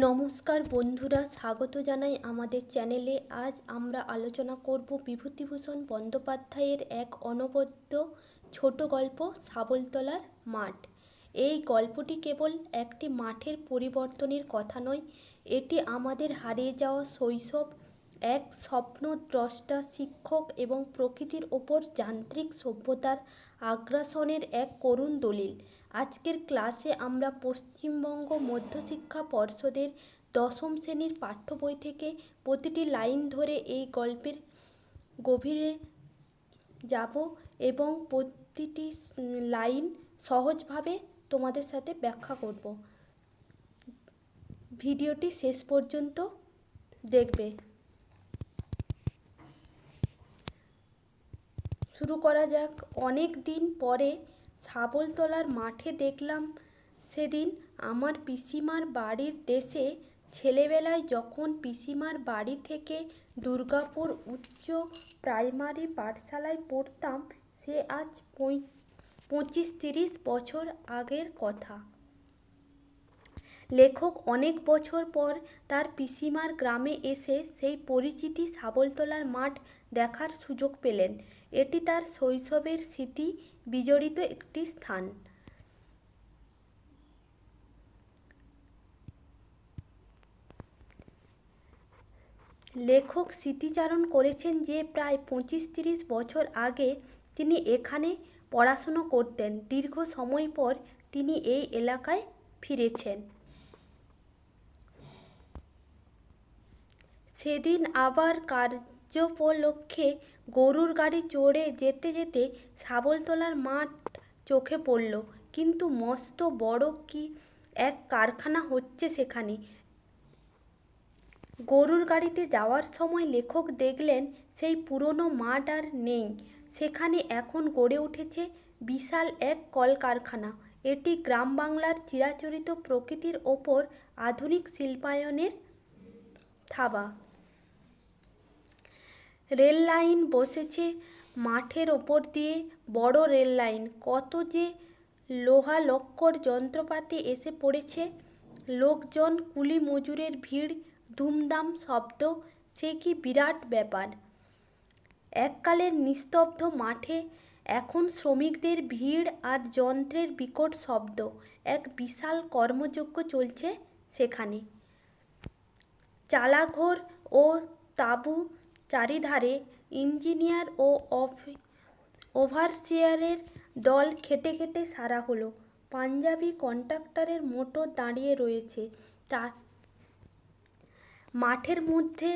নমস্কার বন্ধুরা, স্বাগত জানাই আমাদের চ্যানেলে। আজ আমরা আলোচনা করব বিভূতিভূষণ বন্দ্যোপাধ্যায়ের এক অনবদ্য ছোট গল্প শাবলতলার মাঠ। এই গল্পটি কেবল একটি মাঠের পরিবর্তনের কথা নয়, এটি আমাদের হারিয়ে যাওয়া শৈশব, এক স্বপ্নদ্রষ্টা শিক্ষক এবং প্রকৃতির ওপর যান্ত্রিক সভ্যতার আগ্রাসনের এক করুণ দলিল। আজকের ক্লাসে আমরা পশ্চিমবঙ্গ মধ্যশিক্ষা পর্ষদের দশম শ্রেণীর পাঠ্য বই থেকে প্রতিটি লাইন ধরে এই গল্পের গভীরে যাব এবং প্রতিটি লাইন সহজভাবে তোমাদের সাথে ব্যাখ্যা করব। ভিডিওটি শেষ পর্যন্ত দেখবে। শুরু করা যাক। অনেক দিন পরে শাবলতলার মাঠে দেখলাম সেদিন আমার পিসিমার বাড়ির দেশে। ছেলেবেলায় যখন পিসিমার বাড়ি থেকে দুর্গাপুর উচ্চ প্রাইমারি পাঠশালায় পড়তাম, সে আজ 25-30 বছর আগের কথা। লেখক অনেক বছর পর তার পিসিমার গ্রামে এসে সেই পরিচিতি শাবলতলার মাঠ দেখার সুযোগ পেলেন। এটি তার শৈশবের স্মৃতি বিজড়িত একটি স্থান। লেখক স্মৃতিচারণ করেছেন যে প্রায় 25-30 বছর আগে তিনি এখানে পড়াশুনো করতেন। দীর্ঘ সময় পর তিনি এই এলাকায় ফিরেছেন। সেদিন আবার কার্যোপলক্ষে গরুর গাড়ি চড়ে যেতে যেতে শাবলতলার মাঠ চোখে পড়ল। কিন্তু মস্ত বড় কি এক কারখানা হচ্ছে সেখানে। গরুর গাড়িতে যাওয়ার সময় লেখক দেখলেন সেই পুরনো মাঠ আর নেই। সেখানে এখন গড়ে উঠেছে বিশাল এক কলকারখানা। এটি গ্রাম বাংলার চিরাচরিত প্রকৃতির ওপর আধুনিক শিল্পায়নের থাবা। রেল লাইন বসেছে মাঠের ওপর দিয়ে, বড় রেল লাইন। কত যে লোহা লক্কর যন্ত্রপাতি এসে পড়েছে। লোকজন, কুলি মজুরের ভিড়, ধুমধাম শব্দ, সে কি বিরাট ব্যাপার। এককালের নিস্তব্ধ মাঠে এখন শ্রমিকদের ভিড় আর যন্ত্রের বিকট শব্দ। এক বিশাল কর্মযজ্ঞ চলছে সেখানে। চালাঘর ও তাঁবু চারিধারে। ইঞ্জিনিয়ার ও ওভারসিয়ারের দল খেটে খেটে সারা হলো। পাঞ্জাবি কন্ট্রাক্টরের মোটর দাঁড়িয়ে রয়েছে। তার মাঠের মধ্যে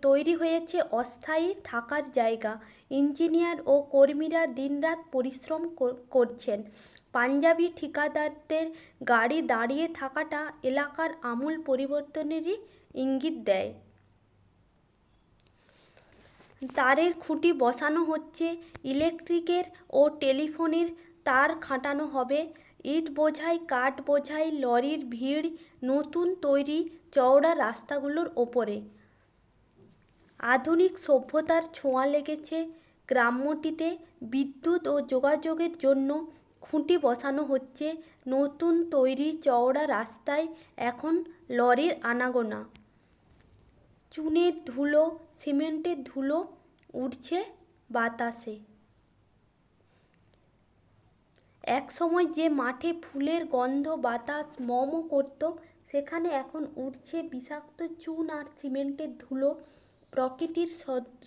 তৈরি হয়েছে অস্থায়ী থাকার জায়গা। ইঞ্জিনিয়ার ও কর্মীরা দিনরাত পরিশ্রম করছেন। পাঞ্জাবি ঠিকাদারদের গাড়ি দাঁড়িয়ে থাকাটা এলাকার আমূল পরিবর্তনেরই ইঙ্গিত দেয়। তারের খুঁটি বসানো হচ্ছে, ইলেকট্রিকের ও টেলিফোনের তার খাটানো হবে। ইট বোঝাই, কাঠ বোঝাই লরির ভিড় নতুন তৈরি চওড়া রাস্তাগুলোর ওপরে। আধুনিক সভ্যতার ছোঁয়া লেগেছে গ্রাম্যটিতে। বিদ্যুৎ ও যোগাযোগের জন্য খুঁটি বসানো হচ্ছে। নতুন তৈরি চওড়া রাস্তায় এখন লরির আনাগোনা। চুনের ধুলো, সিমেন্টের ধুলো উড়ছে বাতাসে। এক সময় যে মাঠে ফুলের গন্ধ বাতাস মম করত, সেখানে এখন উড়ছে বিষাক্ত চুন আর সিমেন্টের ধুলো। প্রকৃতির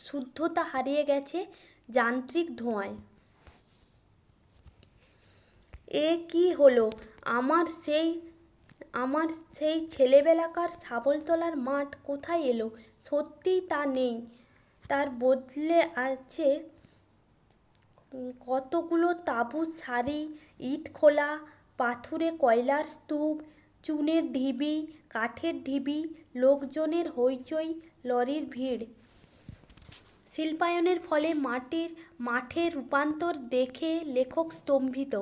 শুদ্ধতা হারিয়ে গেছে যান্ত্রিক ধোঁয়ায়। এ কি হলো? আমার সেই ছেলেবেলাকার শাবলতলার মাঠ কোথায় এলো? সত্যিই তা নেই, তার বদলে আছে কতগুলো তাঁবুর সারি, ইট খোলা, পাথুরে কয়লার স্তূপ, চুনের ঢিবি, কাঠের ঢিবি, লোকজনের হইচই, লরির ভিড়। শিল্পায়নের ফলে মাঠের রূপান্তর দেখে লেখক স্তম্ভিত।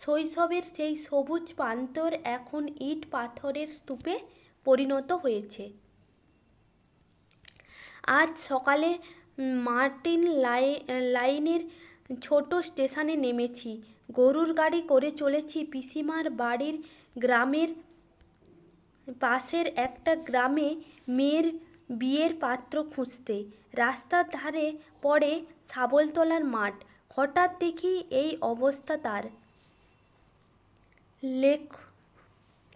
শৈশবের সেই সবুজ প্রান্তর এখন ইট পাথরের স্তূপে পরিণত হয়েছে। আজ সকালে মার্টিন লাইনের ছোট স্টেশনে নেমেছি। গরুর গাড়ি করে চলেছি পিসিমার বাড়ির গ্রামের পাশের একটা গ্রামে মেয়ের বিয়ের পাত্র খুঁজতে। রাস্তার ধারে পড়ে শাবলতলার মাঠ। হঠাৎ দেখি এই অবস্থা তার।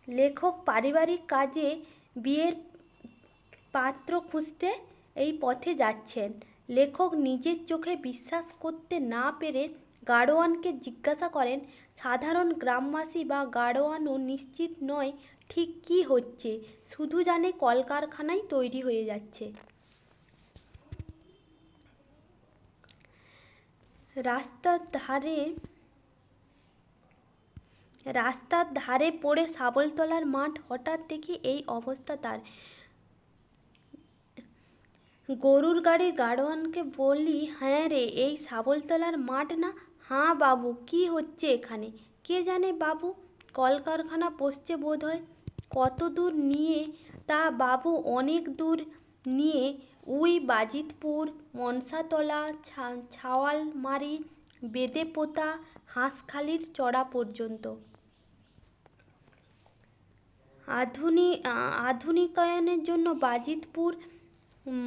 লেখক পারিবারিক কাজে বিয়ের পাত্র খুঁজতে এই পথে যাচ্ছেন। লেখক নিজের চোখে বিশ্বাস করতে না পেরে গাড়োয়ানকে জিজ্ঞাসা করেন, সাধারণ গ্রামবাসী বা গাড়োয়ানও নিশ্চিত নয় ঠিক কী হচ্ছে, শুধু জানে কলকারখানায় তৈরি হয়ে যাচ্ছে। রাস্তার ধারে পড়ে শাবলতলার মাঠ। হঠাৎ দেখি এই অবস্থা তার। গরুর গাড়ির গাড়োয়ানকে বলি, হ্যাঁ রে, এই শাবলতলার মাঠ না? হাঁ বাবু, কি হচ্ছে এখানে? কে জানে বাবু, কলকারখানা বসছে বোধ হয়। কত দূর নিয়ে? তা বাবু অনেক দূর নিয়ে, ওই বাজিতপুর, মনসাতলা, ছাওয়ালমারি, বেদেপোতা, হাঁসখালির চড়া পর্যন্ত। আধুনিকায়নের জন্য বাজিতপুর,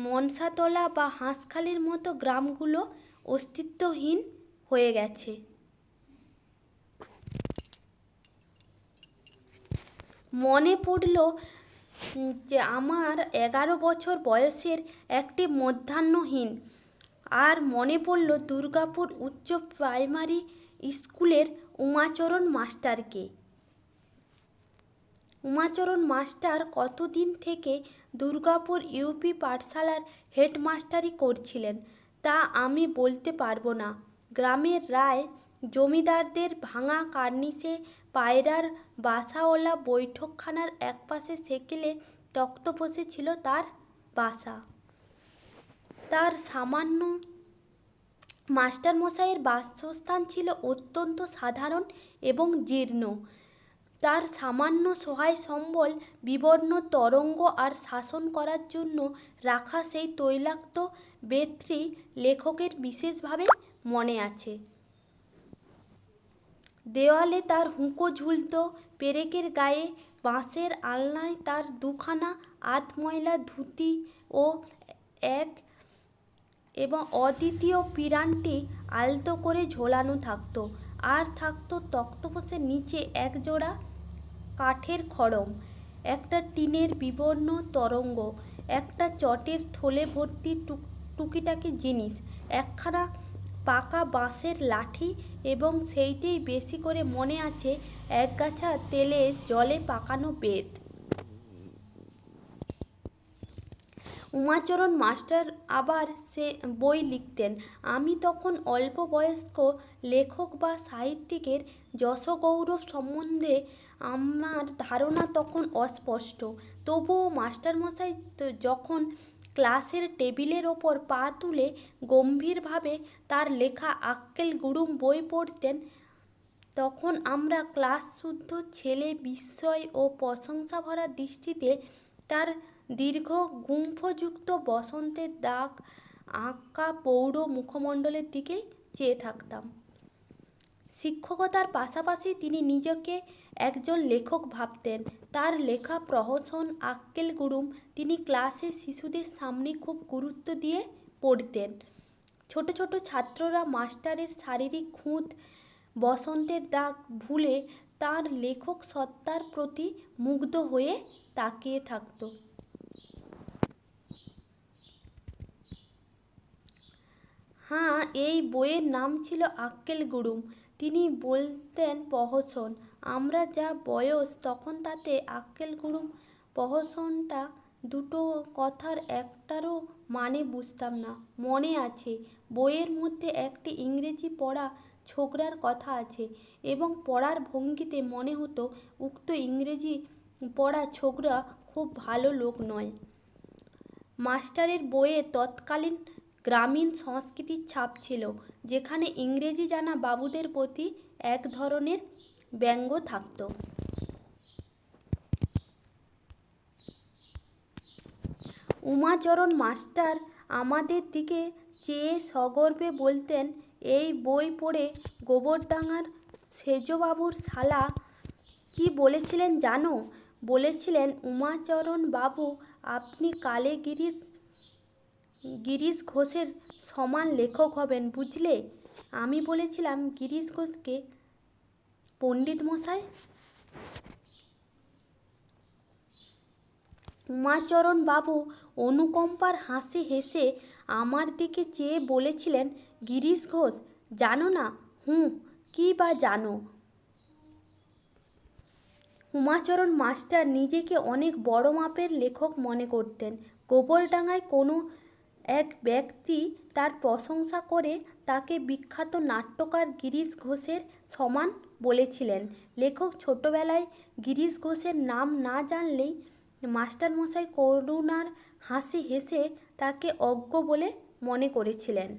মনসাতলা বা হাঁসখালির মতো গ্রামগুলো অস্তিত্বহীন হয়ে গেছে। মনে পড়ল যে আমার 11 বছর বয়সের একটি মধ্যাহ্নহীন। আর মনে পড়ল দুর্গাপুর উচ্চ প্রাইমারি স্কুলের উমাচরণ মাস্টারকে। উমাচরণ মাস্টার কতদিন থেকে দুর্গাপুর ইউপি পাঠশালার হেডমাস্টারি করছিলেন তা আমি বলতে পারবো না। গ্রামের রায় জমিদারদের ভাঙা কার্নিশে পায়রার বাসাওয়ালা বৈঠকখানার একপাশে সেকেলে তক্তপোষে ছিল তার বাসা। তার সামান্য মাস্টারমশাইয়ের বাসস্থান ছিল অত্যন্ত সাধারণ এবং জীর্ণ। তার সামান্য সহায় সম্বল বিবর্ণ তরঙ্গ আর শাসন করার জন্য রাখা সেই তৈলাক্ত বেতটি লেখকের বিশেষভাবে মনে আছে। দেওয়ালে তার হুঁকো ঝুলত, পেরেকের গায়ে বাঁশের আলনায় তার দুখানা আধময়লা ধুতি ও এবং অদ্বিতীয় পিরানটি আলতো করে ঝোলানো থাকত। আর থাকত তক্তপোষের নিচে একজোড়া কাঠের খড়ম, একটা টিনের বিবর্ণ তরঙ্গ, একটা চটের থলে ভর্তি টুকিটাকি জিনিস, একখানা পাকা বাঁশের লাঠি এবং সেইটেই বেশি করে মনে আছে একগাছা তেলে জলে পাকানো বেত। উমাচরণ মাস্টার আবার সে বই লিখতেন। আমি তখন অল্প বয়স্ক। লেখক বা সাহিত্যিকের যশগৌরব সম্বন্ধে আমার ধারণা তখন অস্পষ্ট। তবুও মাস্টারমশাই যখন ক্লাসের টেবিলের ওপর পা তুলে গম্ভীরভাবে তার লেখা আক্কেল গুড়ুম বই পড়তেন, তখন আমরা ক্লাসশুদ্ধ ছেলে বিস্ময় ও প্রশংসাভরা দৃষ্টিতে তার দীর্ঘ গুম্ফযুক্ত বসন্তের দাগ আঁকা প্রৌঢ় মুখমণ্ডলের দিকে চেয়ে থাকতাম। শিক্ষকতার পাশাপাশি তিনি নিজেকে একজন লেখক ভাবতেন। তার লেখা প্রহসন আক্কেল গুড়ুম তিনি ক্লাসে শিশুদের সামনে খুব গুরুত্ব দিয়ে পড়তেন। ছোট ছোট ছাত্ররা মাস্টারের শারীরিক খুঁত, বসন্তের দাগ ভুলে তার লেখক সত্তার প্রতি মুগ্ধ হয়ে তাকিয়ে থাকত। হ্যাঁ, এই বইয়ের নাম ছিল আক্কেল গুড়ুম। তিনি বলতেন প্রহসন। আমরা যা বয়স তখন তাতে আক্কেল গুড়ুম প্রহসনটা দুটো কথার একটারও মানে বুঝতাম না। মনে আছে বইয়ের মধ্যে একটি ইংরেজি পড়া ছোকরার কথা আছে এবং পড়ার ভঙ্গিতে মনে হতো উক্ত ইংরেজি পড়া ছোকরা খুব ভালো লোক নয়। মাস্টারের বইয়ে তৎকালীন গ্রামীণ সংস্কৃতির ছাপ ছিল, যেখানে ইংরেজি জানা বাবুদের প্রতি এক ধরনের ব্যঙ্গ থাকত। উমাচরণ মাস্টার আমাদের দিকে চেয়ে সগর্বে বলতেন, এই বই পড়ে গোবরডাঙ্গার সেজবাবুর শালা কি বলেছিলেন জানো? বলেছিলেন, উমাচরণ বাবু, আপনি কালে গিরিশ ঘোষের সমান লেখক হবেন, বুঝলে? আমি বলেছিলাম, গিরিশ ঘোষকে? পণ্ডিত মশাই? উমাচরণ বাবু অনুকম্পার হাসি হেসে আমার দিকে চেয়ে বলেছিলেন, গিরিশ ঘোষ জানো না? হুঁ, কী বা জানো? উমাচরণ মাস্টার নিজেকে অনেক বড় মাপের লেখক মনে করতেন। গোবরডাঙ্গায় কোনো এক ব্যক্তি তার প্রশংসা করে তাকে বিখ্যাত নাট্যকার গিরিশ ঘোষের সমান বলেছিলেন। লেখক ছোটবেলায় গিরিশ ঘোষের নাম না জানলেই মাস্টারমশাই করুণার হাসি হেসে তাকে অজ্ঞ বলে মনে করেছিলেন।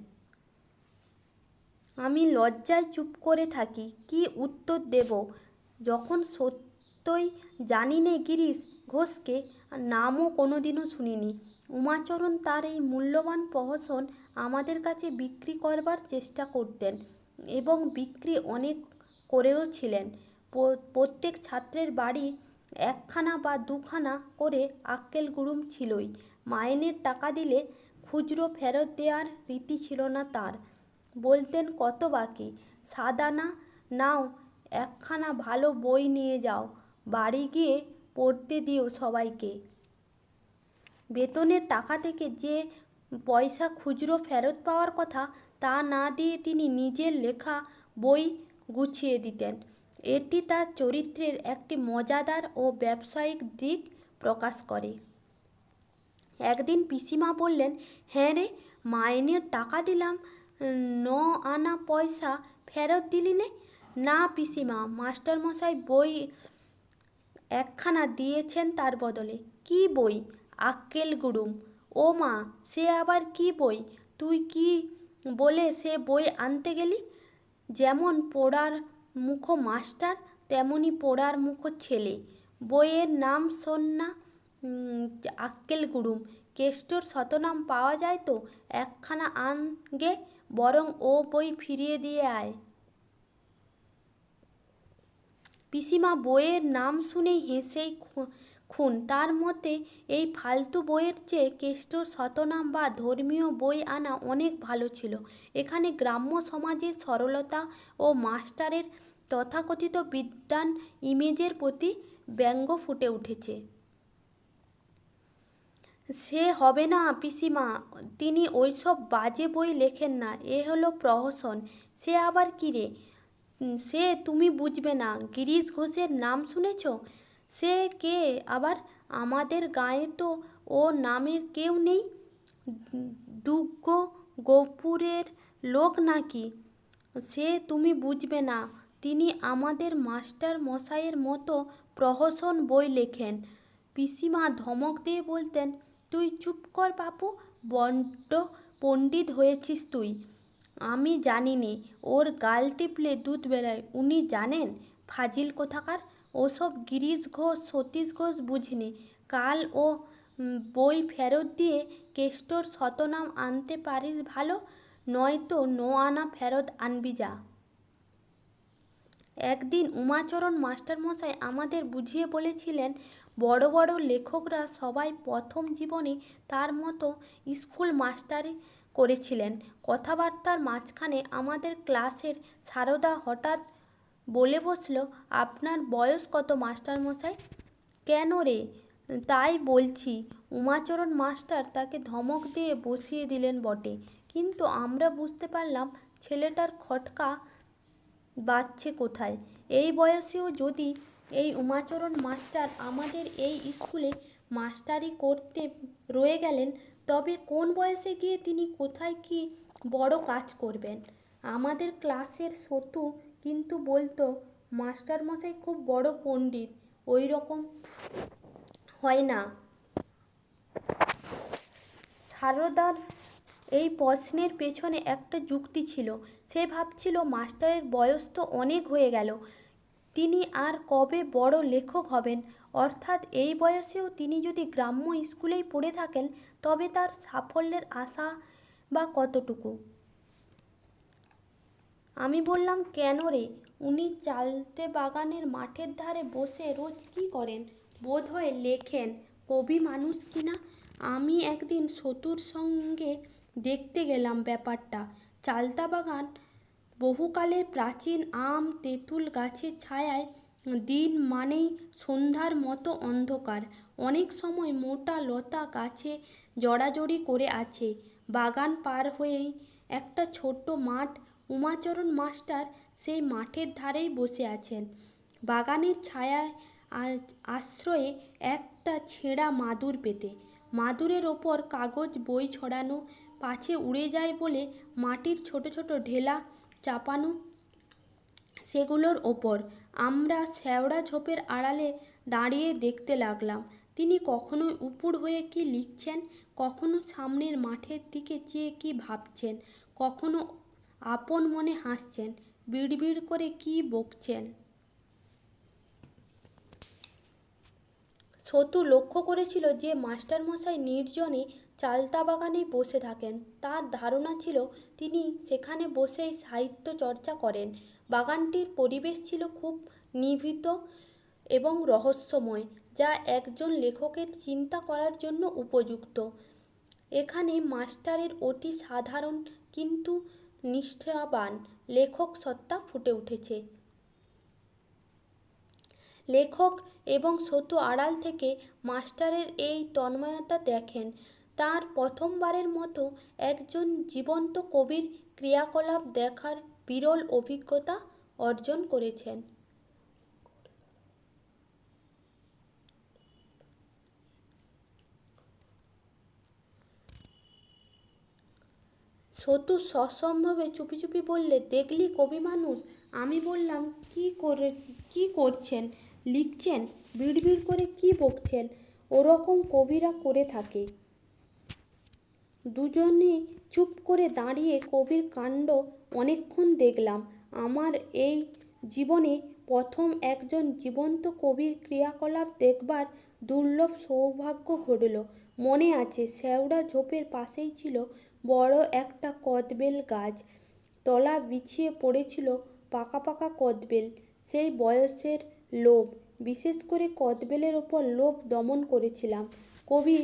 আমি লজ্জায় চুপ করে থাকি। কি উত্তর দেব যখন সত্যই জানি নে গিরিশ ঘোষকে, নামও কোনোদিনও শুনিনি। উমাচরণ তার এই মূল্যবান প্রহসন আমাদের কাছে বিক্রি করবার চেষ্টা করতেন এবং বিক্রি অনেক করেও ছিলেন। প্রত্যেক ছাত্রের বাড়ি একখানা বা দুখানা করে আক্কেল গুড়ুম ছিলই। মাইনের টাকা দিলে খুচরো ফেরত দেওয়ার রীতি ছিল না তার। বলতেন, কত বাকি? 7 আনা। নাও, একখানা ভালো বই নিয়ে যাও, বাড়ি গিয়ে পড়তে দিও সবাইকে। বেতনের টাকা থেকে যে পয়সা খুচরো ফেরত পাওয়ার কথা তা না দিয়ে তিনি নিজের লেখা বই গুছিয়ে দিতেন। এটি তার চরিত্রের একটি মজাদার ও ব্যবসায়িক দিক প্রকাশ করে। একদিন পিসিমা বললেন, হ্যাঁ রে, মাইনের টাকা দিলাম, 9 আনা পয়সা ফেরত দিলি নে? না পিসিমা, মাস্টারমশাই বই একখানা দিয়েছেন তার বদলে। কি বই? আক্কেল গুড়ুম। ও মা, সে আবার কি বই? তুই কি বলে সে বই আনতে গেলি? যেমন পোড়ার মুখো মাস্টার, তেমনি পোড়ার মুখো ছেলে। বইয়ের নাম শোন না, আক্কেল গুড়ুম। কেষ্টর শতনাম পাওয়া যায় তো, একখানা আন গে, বরং ও বই ফিরিয়ে দিয়ে আয়। পিসিমা বইয়ের নাম শুনেই হেসেই খুন। তার মতে এই ফালতু বইয়ের চেয়ে কেষ্টর শতনাম বা ধর্মীয় বই আনা অনেক ভালো ছিল। এখানে গ্রাম্য সমাজের সরলতা ও মাস্টারের তথাকথিত বিদ্বান ইমেজের প্রতি ব্যঙ্গ ফুটে উঠেছে। সে হবে না পিসিমা, তিনি ওইসব বাজে বই লেখেন না। এ হলো প্রহসন। সে আবার কী রে? সে তুমি বুঝবে না। গিরিশ ঘোষের নাম শুনেছ? সে কে আবার? আমাদের গাঁয়ে তো ও নামের কেউ নেই। দুগ্গ গোপুরের লোক নাকি? সে তুমি বুঝবে না। তিনি আমাদের মাস্টার মশাইয়ের মতো প্রহসন বই লেখেন। পিসিমা ধমক দিয়ে বলতেন, তুই চুপ কর বাপু, বড্ড পণ্ডিত হয়েছিস তুই। আমি জানি নে, ওর গাল টিপলে দুধ বেরোয়, উনি জানেন? ফাজিল কোথাকার। ওসব গিরিশ ঘোষ সতীশ ঘোষ বুঝিনে। কাল ও বই ফেরত দিয়ে কেষ্টর শতনাম আনতে পারিস ভালো, নয়তো 9 আনা ফেরত আনবি যা। একদিন উমাচরণ মাস্টারমশাই আমাদের বুঝিয়ে বলেছিলেন, বড় বড় লেখকরা সবাই প্রথম জীবনে তার মতো স্কুল মাস্টারি করেছিলেন। কথাবার্তার মাঝখানে আমাদের ক্লাসের সারদা হঠাৎ বলে বসল, আপনার বয়স কত মাস্টারমশাই? কেন রে? তাই বলছি। উমাচরণ মাস্টার তাকে ধমক দিয়ে বসিয়ে দিলেন বটে, কিন্তু আমরা বুঝতে পারলাম ছেলেটার খটকা বাজছে কোথায়। এই বয়সেও যদি এই উমাচরণ মাস্টার আমাদের এই স্কুলে মাস্টারি করতে রয়ে গেলেন, তবে কোন বয়সে গিয়ে তিনি কোথায় কি বড় কাজ করবেন। আমাদের ক্লাসের সতু কিন্তু বলতো, মাস্টারমশাই খুব বড় পণ্ডিত, ওই রকম হয় না। সারদার এই প্রশ্নের পেছনে একটা যুক্তি ছিল। সে ভাবছিল, মাস্টারের বয়স তো অনেক হয়ে গেল, তিনি আর কবে বড় লেখক হবেন? অর্থাৎ এই বয়সেও তিনি যদি গ্রাম্য স্কুলেই পড়ে থাকেন, তবে তার সাফল্যের আশা বা কতটুকু? আমি বললাম, কেন রে? উনি চালতে বাগানের মাঠের ধারে বসে রোজ কী করেন? বোধহয় লেখেন কবি মানুষ কিনা। আমি একদিন সতুর সঙ্গে দেখতে গেলাম ব্যাপারটা। চালতা বাগান, বহুকালের প্রাচীন আম তেঁতুল গাছের ছায়ায় দিন মানেই সন্ধ্যার মতো অন্ধকার। অনেক সময় মোটা লতা গাছে জড়াজড়ি করে আছে। বাগান পার হয়েই একটা ছোট্ট মাঠ। উমাচরণ মাস্টার সেই মাঠের ধারেই বসে আছেন। বাগানের ছায়ায় আশ্রয়ে একটা ছেঁড়া মাদুর পেতে। মাদুরের ওপর কাগজ বই ছড়ানো, পাছে উড়ে যায় বলে মাটির ছোট ছোট ঢেলা চাপানো। সেগুলোর ওপর আমরা শ্যাওড়া ঝোপের আড়ালে দাঁড়িয়ে দেখতে লাগলাম। তিনি কখনো উপুড় হয়ে কি লিখছেন, কখনো সামনের মাঠের দিকে চেয়ে কি ভাবছেন, কখনো আপন মনে হাসছেন, বিড়বিড় করে কি বকছেন। সতু লক্ষ্য করেছিল যে মাস্টারমশাই নির্জনে চালতা বাগানে বসে থাকেন। তার ধারণা ছিল তিনি সেখানে বসেই সাহিত্য চর্চা করেন। বাগানটির পরিবেশ ছিল খুব নিভৃত এবং রহস্যময়, যা একজন লেখকের চিন্তা করার জন্য উপযুক্ত। এখানে মাস্টারের অতি সাধারণ কিন্তু নিষ্ঠাবান লেখক সত্তা ফুটে উঠেছে। লেখক এবং সতু আড়াল থেকে মাস্টারের এই তন্ময়তা দেখেন। তার প্রথমবারের মতো একজন জীবন্ত কবির ক্রিয়াকলাপ দেখার বিরল অভিজ্ঞতা অর্জন করেছেন। সতু সসম্ভবে চুপি চুপি বললে, দেখলি কবি মানুষ। আমি বললাম, কি করছেন? লিখছেন? বিড়বিড় করে কি বকছেন? ওরকম কবিরা করে থাকে। দুজনে চুপ করে দাঁড়িয়ে কবির কাণ্ড অনেকক্ষণ দেখলাম। আমার এই জীবনে প্রথম একজন জীবন্ত কবির ক্রিয়াকলাপ দেখবার দুর্লভ সৌভাগ্য ঘটল। মনে আছে, শ্যাওড়া ঝোপের পাশেই ছিল বড় একটা কদবেল গাছ। তলা বিছিয়ে পড়েছিল পাকা পাকা কদবেল। সেই বয়সের লোভ, বিশেষ করে কদবেলের ওপর লোভ দমন করেছিলাম কবি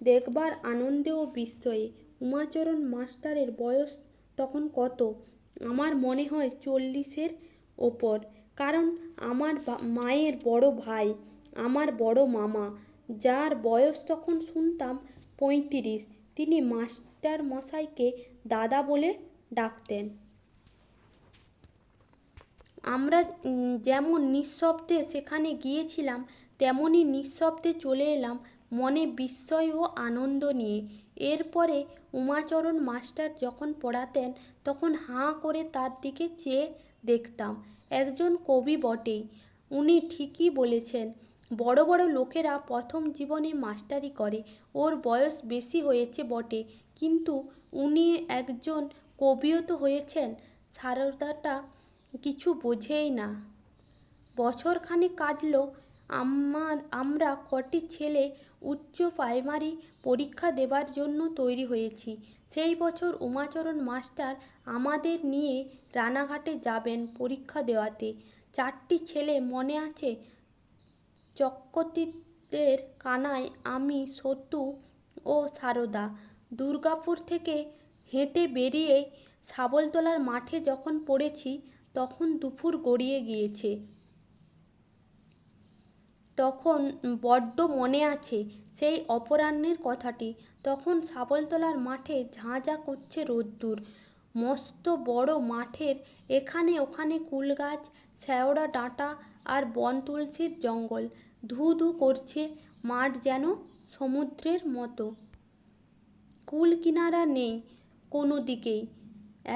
দেখবার আনন্দে ও বিস্ময়ে। উমাচরণ মাস্টারের বয়স তখন কত? আমার মনে হয় 40-এর ওপর। কারণ আমার মায়ের বড় ভাই, আমার বড় মামা, যার বয়স তখন শুনতাম 35, তিনি মাস্টার মশাইকে দাদা বলে ডাকতেন। আমরা যেমন নিঃশব্দে সেখানে গিয়েছিলাম, তেমনি নিঃশব্দে চলে এলাম, মনে বিস্ময় ও আনন্দ নিয়ে। এরপরে উমাচরণ মাস্টার যখন পড়াতেন তখন হাঁ করে তার দিকে চেয়ে দেখতাম। একজন কবি বটেই, উনি ঠিকই বলেছেন। বড় বড় লোকেরা প্রথম জীবনে মাস্টারি করে। ওর বয়স বেশি হয়েছে বটে, কিন্তু উনি একজন কবিও তো হয়েছেন। সারদাটা কিছু বোঝেই না। বছরখানেক কাটল। আমরা কটি ছেলে উচ্চ প্রাইমারি পরীক্ষা দেবার জন্য তৈরি হয়েছি। সেই বছর উমাচরণ মাস্টার আমাদের নিয়ে রানাঘাটে যাবেন পরীক্ষা দেওয়াতে। 4টি ছেলে মনে আছে? চক্রতীর্থের কানাই, আমি, সতু ও সারদা। দুর্গাপুর থেকে হেঁটে বেরিয়ে শাবলতলার মাঠে যখন পড়েছি তখন দুপুর গড়িয়ে গিয়েছে। তখন বড্ড মনে আছে সেই অপরাহ্নের কথাটি। তখন শাবলতলার মাঠে ঝাঁ ঝাঁ করছে রোদ্দুর। মস্ত বড় মাঠের এখানে ওখানে কুলগাছ, শ্যাওড়া ডাঁটা আর বনতুলসীর জঙ্গল। ধু ধু করছে মাঠ যেন সমুদ্রের মতো। কুল কিনারা নেই কোনো দিকেই।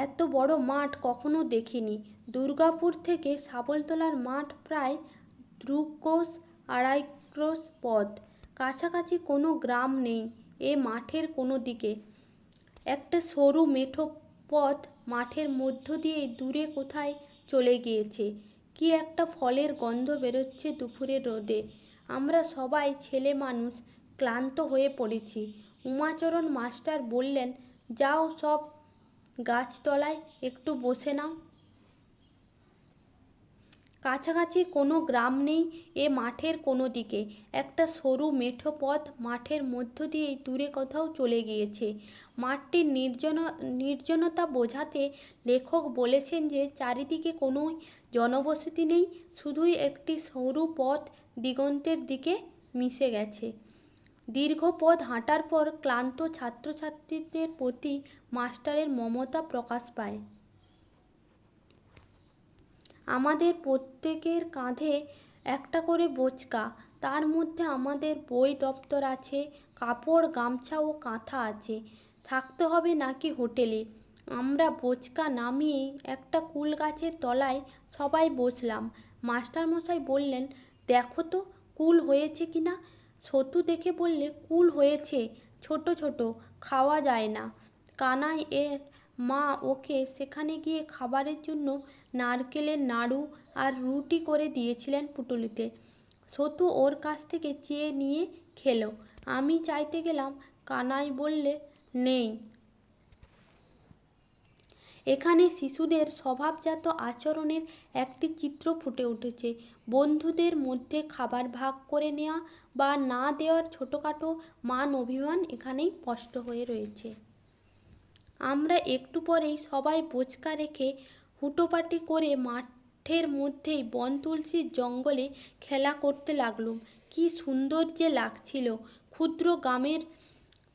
এত বড় মাঠ কখনো দেখিনি। দুর্গাপুর থেকে শাবলতলার মাঠ প্রায় 2 ক্রোশ 2.5 ক্রোশ পথ। কাছাকাছি কোনো গ্রাম নেই এ মাঠের কোনো দিকে। একটা সরু মেঠো পথ মাঠের মধ্য দিয়ে দূরে কোথায় চলে গিয়েছে। কি একটা ফলের গন্ধ বেরোচ্ছে দুপুরের রোদে। আমরা সবাই ছেলে মানুষ ক্লান্ত হয়ে পড়েছি। উমাচরণ মাস্টার বললেন, যাও সব গাছতলায় একটু বসে নাও। কাছাকাছি কোনো গ্রাম নেই এ মাঠের কোনো দিকে। একটা সরু মেঠো পথ মাঠের মধ্য দিয়েই দূরে কোথাও চলে গিয়েছে। মাঠটির নির্জনতা বোঝাতে লেখক বলেছেন যে চারিদিকে কোনো জনবসতি নেই, শুধুই একটি সরু পথ দিগন্তের দিকে মিশে গেছে। দীর্ঘ পথ হাঁটার পর ক্লান্ত ছাত্রছাত্রীদের প্রতি মাস্টারের মমতা প্রকাশ পায়। আমাদের প্রত্যেকের কাঁধে একটা করে বোঁচকা, তার মধ্যে আমাদের বই দপ্তর আছে, কাপড় গামছা ও কাঁথা আছে। থাকতে হবে নাকি হোটেলে। আমরা বোঁচকা নামিয়ে একটা কুল গাছের তলায় সবাই বসলাম। মাস্টারমশাই বললেন, দেখো তো কুল হয়েছে কিনা। সতু দেখে বললে, কুল হয়েছে, ছোট ছোট, খাওয়া যায় না। কানাই এর মা ওকে সেখানে গিয়ে খাবারের জন্য নারকেলের নাড়ু আর রুটি করে দিয়েছিলেন পুঁটুলিতে। সতু ওর কাছ থেকে চেয়ে নিয়ে খেলো। আমি চাইতে গেলাম, কানাই বললে, নেই। এখানে শিশুদের স্বভাবজাত আচরণের একটি চিত্র ফুটে উঠেছে। বন্ধুদের মধ্যে খাবার ভাগ করে নেওয়া বা না দেওয়ার ছোটোখাটো মান অভিমান এখানেই স্পষ্ট হয়ে রয়েছে। আমরা একটু পরেই সবাই বোঁচকা রেখে হুটোপাটি করে মাঠের মধ্যেই বনতুলসীর জঙ্গলে খেলা করতে লাগলুম। কি সুন্দর যে লাগছিল। ক্ষুদ্র গ্রামের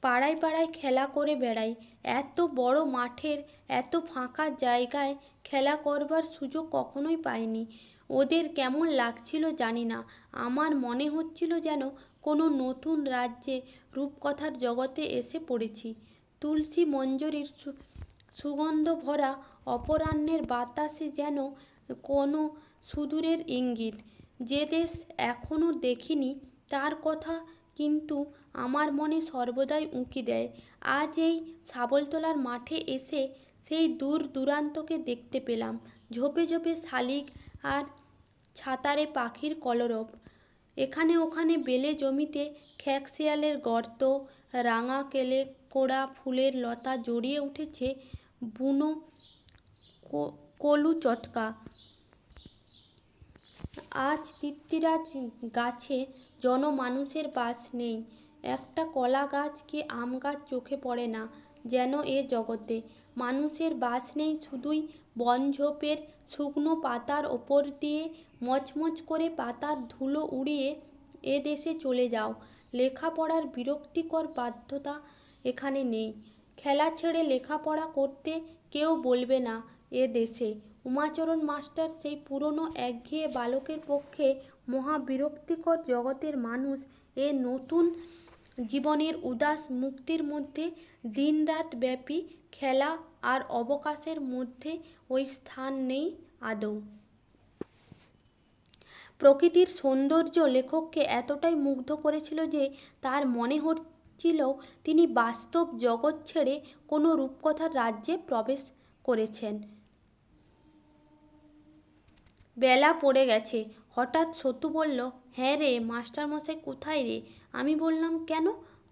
পাড়ায় পাড়ায় খেলা করে বেড়াই। এত বড় মাঠের এত ফাঁকা জায়গায় খেলা করবার সুযোগ কখনোই পাইনি। ওদের কেমন লাগছিল জানি না। আমার মনে হচ্ছিল যেন কোনো নতুন রাজ্যে রূপকথার জগতে এসে পড়েছি। তুলসী মঞ্জরির সুগন্ধ ভরা অপরাহ্নের বাতাসে যেন কোনো সুদূরের ইঙ্গিত। যে দেশ এখনও দেখিনি তার কথা কিন্তু আমার মনে সর্বদাই উঁকি দেয়। আজ এই শাবলতলার মাঠে এসে সেই দূর দূরান্তকে দেখতে পেলাম। ঝোপে ঝোপে শালিক আর ছাতারে পাখির কলরব। এখানে ওখানে বেলে জমিতে খ্যাঁকশিয়ালের গর্ত, রাঙা কেলে কোড়া ফুলের লতা জড়িয়ে উঠেছে বুনো কলু চটকা। আজ তিত্তিরাজ গাছে জনমানুষের বাস নেই। একটা কলা গাছ কি আম গাছ চোখে পড়ে না যেন এ জগতে। মানুষের বাস নেই, শুধুই বনঝোপের শুকনো পাতার ওপর দিয়ে মচমচ করে পাতার ধুলো উড়িয়ে এ দেশে চলে যাও। লেখাপড়ার বিরক্তিকর বাধ্যতা এখানে নেই। খেলা ছেড়ে লেখাপড়া করতে কেউ বলবে না এ দেশে। উমাচরণ মাস্টার সেই পুরনো একঘেয়ে বালকের পক্ষে মহা বিরক্তিকর জগতের মানুষ এ নতুন জীবনের উদাস মুক্তির মধ্যে দিনরাত ব্যাপী খেলা আর অবকাশের মধ্যে ওই স্থান নেই আদৌ। প্রকৃতির সৌন্দর্য লেখককে এতটাই মুগ্ধ করেছিল যে তার মনে হচ্ছিল তিনি বাস্তব জগৎ ছেড়ে কোনো রূপকথার রাজ্যে প্রবেশ করেছেন। বেলা পড়ে গেছে। হঠাৎ সতু বলল, হ্যাঁ রে, মাস্টারমশাই কোথায় রে? আমি বললাম, কেন,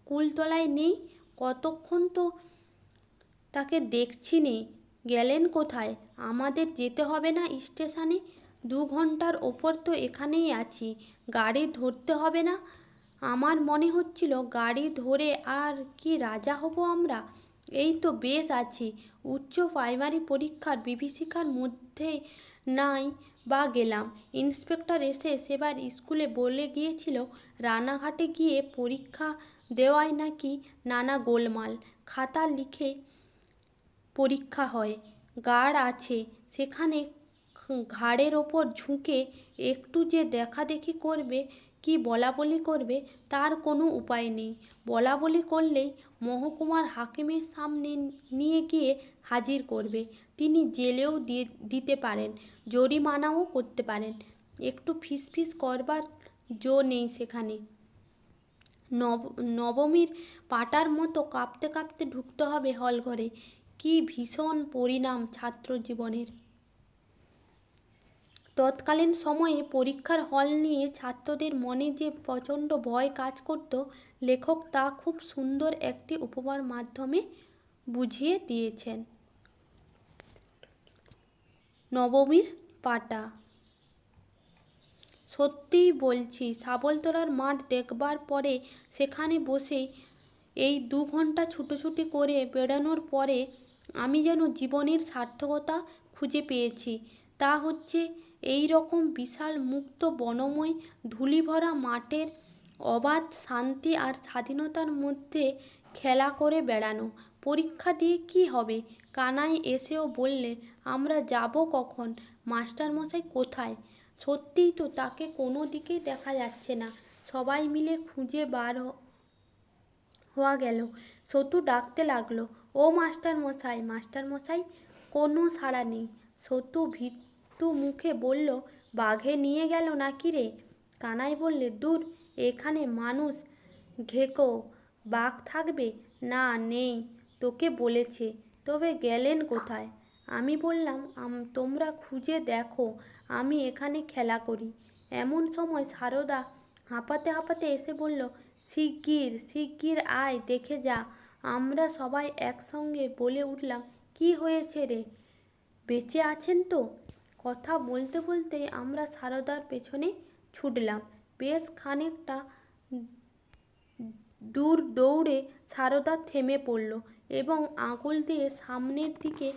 কুলতলায় নেই? কতক্ষণ তো তাকে দেখছি নে। গেলেন কোথায়? আমাদের যেতে হবে না স্টেশনে? 2 ঘন্টার ওপর তো এখানেই আছি। গাড়ি ধরতে হবে না? আমার মনে হচ্ছিল গাড়ি ধরে আর কি রাজা হব আমরা। এই তো বেশ আছি। উচ্চ প্রাইমারি পরীক্ষার বিভীষিকার মধ্যে নাই বা গেলাম। ইন্সপেক্টর এসে সেবার স্কুলে বলে গিয়েছিল রানাঘাটে গিয়ে পরীক্ষা দেওয়ায় নাকি নানা গোলমাল। খাতা লিখে পরীক্ষা হয়। গার্ড আছে সেখানে, ঘাড়ের ওপর ঝুঁকে একটু যে দেখাদেখি করবে কি বলাবলি করবে তার কোনো উপায় নেই। বলাবলি করলেই মহকুমার হাকিমের সামনে নিয়ে গিয়ে হাজির করবে। তিনি জেলেও দিতে পারেন, জরিমানাও করতে পারেন। একটু ফিসফিস করবার জো নেই সেখানে। নবমীর পাটার মতো কাঁপতে কাঁপতে ঢুকতে হবে হলঘরে। কি ভীষণ পরিণাম ছাত্র জীবনের। তৎকালীন সময়ে পরীক্ষার হল নিয়ে ছাত্রদের মনে যে প্রচণ্ড ভয় কাজ করত, লেখক তা খুব সুন্দর একটি উপমার মাধ্যমে বুঝিয়ে দিয়েছেন। নবমীর পাটা। সত্যিই বলছি, শাবলতলার মাঠ দেখবার পরে সেখানে বসেই এই 2 ঘন্টা ছুটোছুটি করে বেড়ানোর পরে আমি যেন জীবনের সার্থকতা খুঁজে পেয়েছি। তা হচ্ছে এই রকম বিশাল মুক্ত বনময় ধূলিভরা মাঠের অবাধ শান্তি আর স্বাধীনতার মধ্যে খেলা করে বেড়ানো। পরীক্ষা দিয়ে কি হবে? কানাই এসেও বললে, আমরা যাব কখন? মাস্টারমশাই কোথায়? সত্যিই তো তাকে কোনো দিকেই দেখা যাচ্ছে না। সবাই মিলে খুঁজে বার হওয়া গেল। সতু ডাকতে লাগলো, ও মাস্টারমশাই, মাস্টারমশাই! কোনো সাড়া নেই। সতু ভীতু মুখে বলল, বাঘে নিয়ে গেল নাকি রে? কানাই বললে, দূর, এখানে মানুষ ঘেকো, বাঘ থাকবে? না, নেই, তোকে বলেছে। তবে গেলেন কোথায়? আমি বললাম, তোমরা খুঁজে দেখো, আমি এখানে খেলা করি। এমন সময় সারদা হাঁপাতে হাঁপাতে এসে বলল, শিগগির শিগগির আয়, দেখে যা। আমরা সবাই একসঙ্গে বলে উঠলাম, কি হয়েছে রে? বেঁচে আছেন তো? কথা বলতে বলতেই আমরা সারদার পেছনে ছুটলাম। বেশ খানিকটা দূর দৌড়ে সারদা থেমে পড়ল এবং আঙুল দিয়ে সামনের দিকে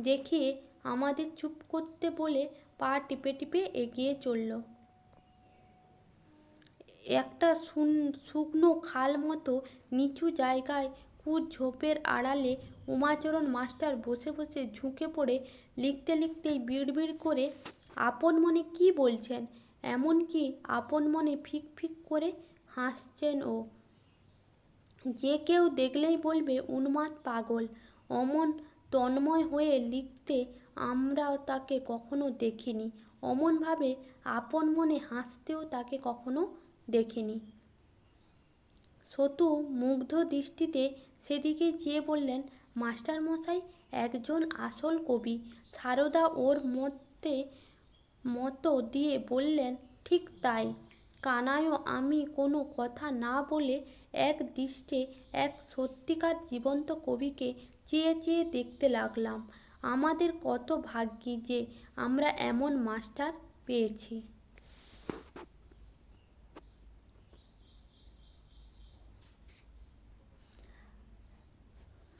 দেখিয়ে আমাদের চুপ করতে বলে পা টিপে টিপে এগিয়ে চলল। একটা শুকনো খাল মতো নিচু জায়গায় কুঁজ ঝোপের আড়ালে উমাচরণ মাস্টার বসে বসে ঝুঁকে পড়ে লিখতে লিখতেই বিড়বিড় করে আপন মনে কি বলছেন। এমনকি আপন মনে ফিক ফিক করে হাসছেন ও। যে কেউ দেখলেই বলবে উন্মাদ, পাগল। অমন তন্ময় হয়ে লিখতে আমরাও তাকে কখনো দেখিনি। অমনভাবে আপন মনে হাসতেও তাকে কখনো দেখিনি। সতু মুগ্ধ দৃষ্টিতে সেদিকে চেয়ে বললেন, মাস্টারমশাই একজন আসল কবি। সারদা ওর মতো দিয়ে বললেন, ঠিক তাই। কানাইও আমি কোনো কথা না বলে এক দৃষ্টে এক সত্যিকার জীবন্ত কবিকে চেয়ে চেয়ে দেখতে লাগলাম। আমাদের কত ভাগ্যি যে আমরা এমন মাস্টার পেয়েছি।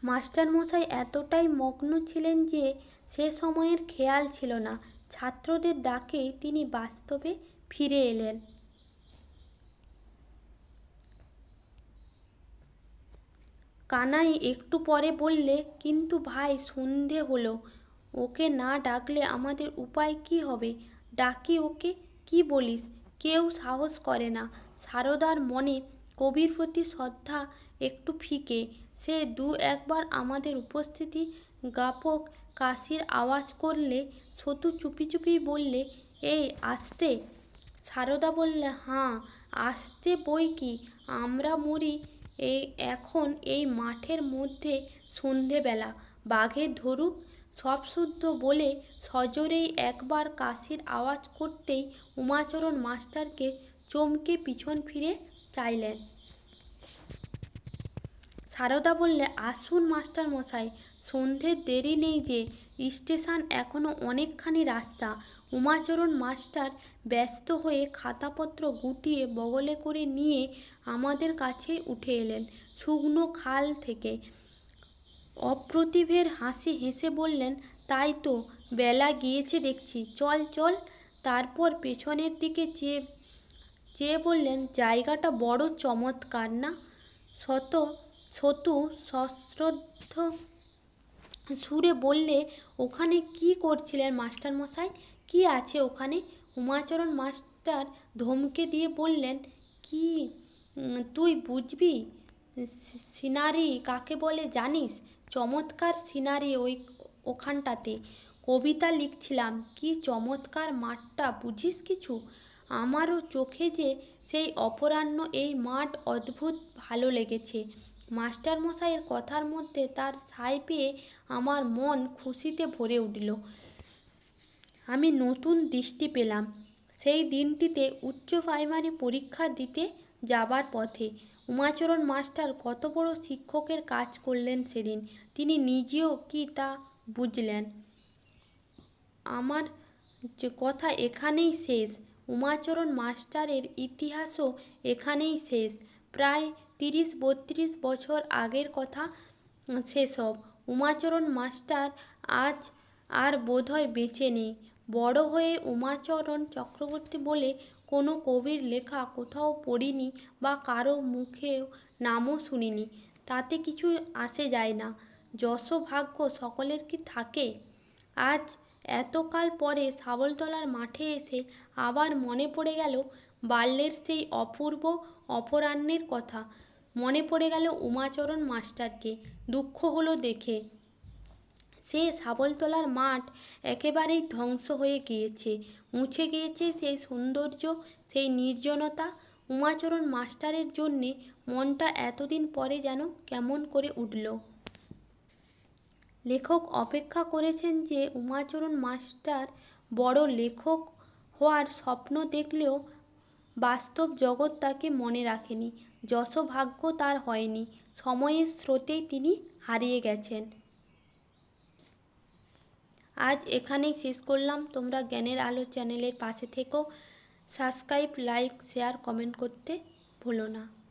মাস্টারমশাই এতটাই মগ্ন ছিলেন যে সে সময়ের খেয়াল ছিল না। ছাত্রদের ডাকে তিনি বাস্তবে ফিরে এলেন। কানাই একটু পরে বললে, কিন্তু ভাই, সন্ধে হলো, ওকে না ডাকলে আমাদের উপায় কি হবে? ডাকি ওকে? কি বলিস? কেউ সাহস করে না। সারদার মনে কবির প্রতি শ্রদ্ধা একটু ফিকে। সে দু একবার আমাদের উপস্থিতি জ্ঞাপক কাশির আওয়াজ করলে সতু চুপি চুপি বললে, এই আসতে? সারদা বললে, হাঁ, আসতে বই কি। আমরা মরি এখন এই মাঠের মধ্যে সন্ধেবেলা। বাঘে ধরুক সব শুদ্ধ বলে সজোরেই একবার কাশির আওয়াজ করতেই উমাচরণ মাস্টারকে চমকে পিছন ফিরে চাইলেন। সারদা বললে, আসুন মাস্টারমশাই, সন্ধের দেরি নেই যে, স্টেশন এখনো অনেকখানি রাস্তা। উমাচরণ মাস্টার ব্যস্ত হয়ে খাতাপত্র গুটিয়ে বগলে করে নিয়ে আমাদের কাছে উঠে এলেন শুকনো খাল থেকে। অপ্রতিভের হাসি হেসে বললেন, তাই তো, বেলা গিয়েছে দেখছি, চল চল। তারপর পেছনের দিকে চেয়ে চেয়ে বললেন, জায়গাটা বড় চমৎকার না? সতু সশ্রদ্ধ সুরে বললে, ওখানে কি করছিলেন মাস্টারমশাই? কি আছে ওখানে? উমাচরণ মাস্টার ধমকে দিয়ে বললেন, কি তুই বুঝবি সিনারি কাকে বলে জানিস? চমৎকার সিনারি ওখানটাতে। কবিতা লিখছিলাম। কি চমৎকার মাঠটা, বুঝিস কিছু? আমারও চোখে যে সেই অপরাহ্ন এই মাঠ অদ্ভুত ভালো লেগেছে। মাস্টারমশাইয়ের কথার মধ্যে তার সায় পেয়ে আমার মন খুশিতে ভরে উঠল। আমি নতুন দৃষ্টি পেলাম। সেই দিনটিতে উচ্চ প্রাইমারি পরীক্ষা দিতে যাবার পথে উমাচরণ মাস্টার কত বড় শিক্ষকের কাজ করলেন সেদিন তিনি নিজেও কি তা বুঝলেন। আমার কথা এখানেই শেষ। উমাচরণ মাস্টারের ইতিহাসও এখানেই শেষ। প্রায় 30-32 বছর আগের কথা সেসব। উমাচরণ মাস্টার আজ আর বোধহয় বেঁচে নেই। বড় হয়ে উমাচরণ চক্রবর্তী বলে কোনো কবির লেখা কোথাও পড়িনি বা কারো মুখেও নামও শুনিনি। তাতে কিছু আসে যায় না। যশ ভাগ্য সকলের কি থাকে? আজ এতকাল পরে শাবলতলার মাঠে এসে আবার মনে পড়ে গেল বাল্যের সেই অপূর্ব অপরাহ্নের কথা। মনে পড়ে গেল উমাচরণ মাস্টারকে। দুঃখ হলো দেখে। সে শাবলতলার মাঠ একেবারেই ধ্বংস হয়ে গিয়েছে। মুছে গিয়েছে সেই সৌন্দর্য, সেই নির্জনতা। উমাচরণ মাস্টারের জন্যে মনটা এতদিন পরে যেন কেমন করে উঠল। লেখক অপেক্ষা করেছেন যে উমাচরণ মাস্টার বড় লেখক হওয়ার স্বপ্ন দেখলেও বাস্তব জগৎ তাকে মনে রাখেনি। যশোভাগ্য তার হয়নি। সময়ের স্রোতেই তিনি হারিয়ে গেছেন। আজ এখানেই শেষ করলাম। তোমরা জ্ঞানের আলো চ্যানেলের পাশে থেকো। সাবস্ক্রাইব, লাইক, শেয়ার, কমেন্ট করতে ভুলো না।